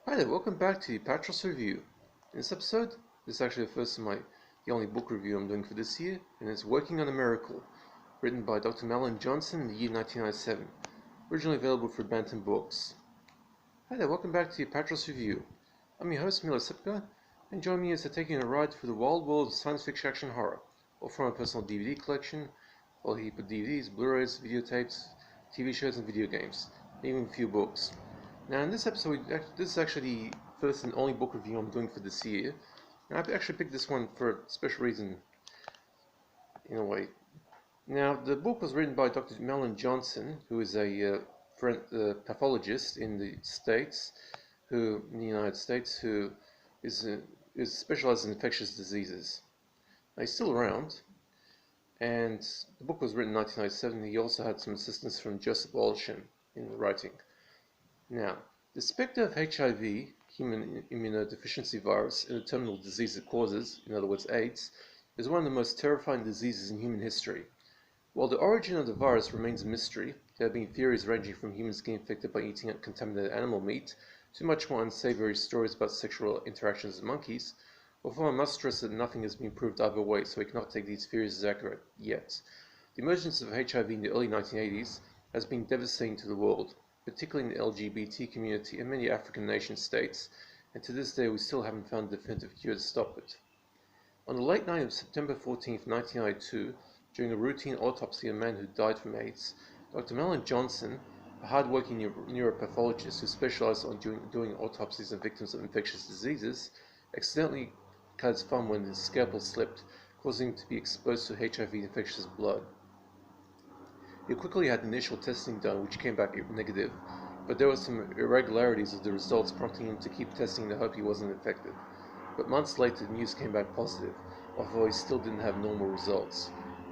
Hi there, welcome back to the Apatros review. In this episode, this is actually the only book review I'm doing for this year, and it's Working on a Miracle, written by Dr Mahlon Johnson in the year 1997, originally available for Bantam Books. Hi there, welcome back to the Apatros review. I'm your host, Mila Sipka, and join me as I take you on a ride through the wild world of science fiction action horror, all from my personal DVD collection, all a heap of DVDs, Blu-rays, videotapes, TV shows and video games, and even a few books. Now in this episode, this is actually the first and only book review I'm doing for this year. And I've actually picked this one for a special reason, in a way. Now the book was written by Dr Mahlon Johnson, who is a pathologist in the United States, who is specialized in infectious diseases. Now, he's still around, and the book was written in 1997. He also had some assistance from Joseph Olshan in the writing. Now, the specter of HIV, human immunodeficiency virus, and the terminal disease it causes, in other words AIDS, is one of the most terrifying diseases in human history. While the origin of the virus remains a mystery, there have been theories ranging from humans getting infected by eating contaminated animal meat to much more unsavory stories about sexual interactions with monkeys, although I must stress that nothing has been proved either way, so we cannot take these theories as accurate yet. The emergence of HIV in the early 1980s has been devastating to the world, particularly in the LGBT community and many African nation states, and to this day we still haven't found a definitive cure to stop it. On the late night of September 14, 1992, during a routine autopsy of a man who died from AIDS, Dr Mahlon Johnson, a hard-working neuropathologist who specialized on doing autopsies of victims of infectious diseases, accidentally cut his thumb when his scalpel slipped, causing him to be exposed to HIV-infectious blood. He quickly had initial testing done, which came back negative, but there were some irregularities of the results, prompting him to keep testing in the hope he wasn't infected. But months later, the news came back positive, although he still didn't have normal results.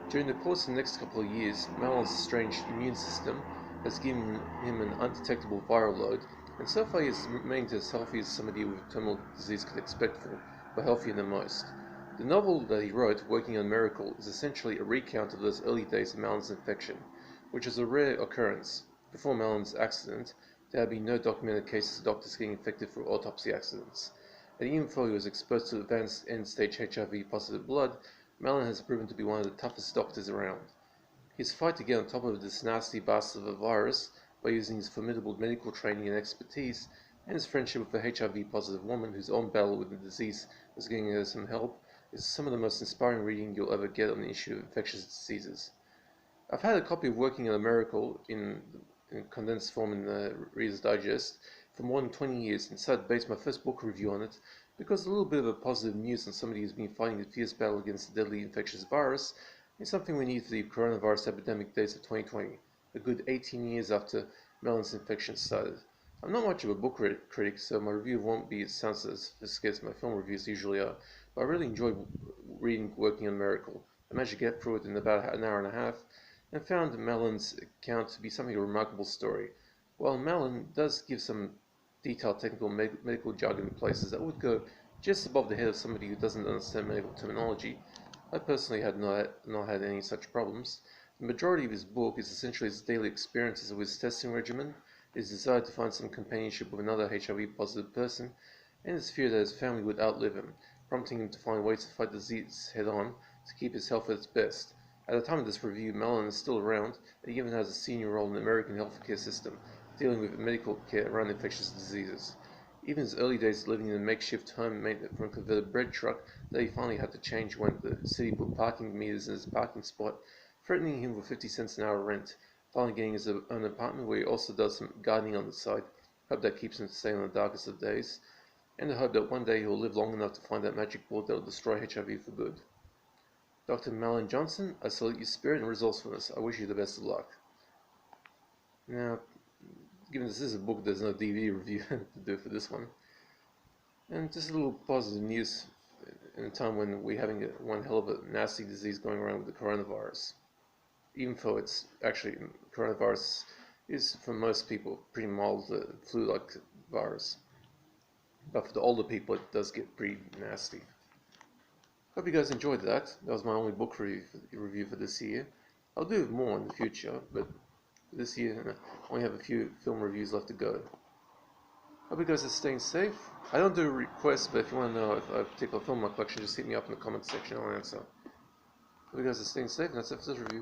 During the course of the next couple of years, Mahlon's strange immune system has given him an undetectable viral load, and so far he has remained as healthy as somebody with terminal disease could expect for, but healthier than most. The novel that he wrote, Working on a Miracle, is essentially a recount of those early days of Mahlon's infection, which is a rare occurrence. Before Mahlon's accident, there had been no documented cases of doctors getting infected through autopsy accidents. And even though he was exposed to advanced end-stage HIV-positive blood, Mahlon has proven to be one of the toughest doctors around. His fight to get on top of this nasty bastard of a virus by using his formidable medical training and expertise, and his friendship with a HIV-positive woman whose own battle with the disease was getting her some help, is some of the most inspiring reading you'll ever get on the issue of infectious diseases. I've had a copy of Working on a Miracle in condensed form in the Reader's Digest for more than 20 years, and decided to base my first book review on it because a little bit of a positive news on somebody who's been fighting the fierce battle against the deadly infectious virus is something we need for the coronavirus epidemic days of 2020, a good 18 years after Mahlon's infection started. I'm not much of a book critic, so my review won't be as sounds as sophisticated as my film reviews usually are, but I really enjoyed reading Working on a Miracle. I managed to get through it in about an hour and a half, and found Mahlon's account to be something of a remarkable story. While Mahlon does give some detailed technical medical jargon in places that would go just above the head of somebody who doesn't understand medical terminology, I personally had not had any such problems. The majority of his book is essentially his daily experiences with his testing regimen, his desire to find some companionship with another HIV-positive person, and his fear that his family would outlive him, prompting him to find ways to fight the disease head-on to keep his health at its best. At the time of this review, Mahlon is still around, and he even has a senior role in the American healthcare system, dealing with medical care around infectious diseases. Even his early days living in a makeshift home made from a converted bread truck that he finally had to change when the city put parking meters in his parking spot, threatening him with 50 cents an hour rent, finally getting his own apartment where he also does some gardening on the side, hope that keeps him sane on the darkest of days, and the hope that one day he'll live long enough to find that magic bullet that will destroy HIV for good. Dr. Mahlon Johnson, I salute your spirit and resourcefulness. I wish you the best of luck. Now, given this is a book, there's no DVD review to do for this one. And just a little positive news in a time when we're having one hell of a nasty disease going around with the coronavirus. Even though it's actually, coronavirus is for most people pretty mild flu-like virus. But for the older people, it does get pretty nasty. Hope you guys enjoyed that. That was my only book review for this year. I'll do more in the future, but this year I only have a few film reviews left to go. Hope you guys are staying safe. I don't do requests, but if you want to know if I have a particular film in my collection, just hit me up in the comment section. I'll answer. Hope you guys are staying safe, and that's it for this review.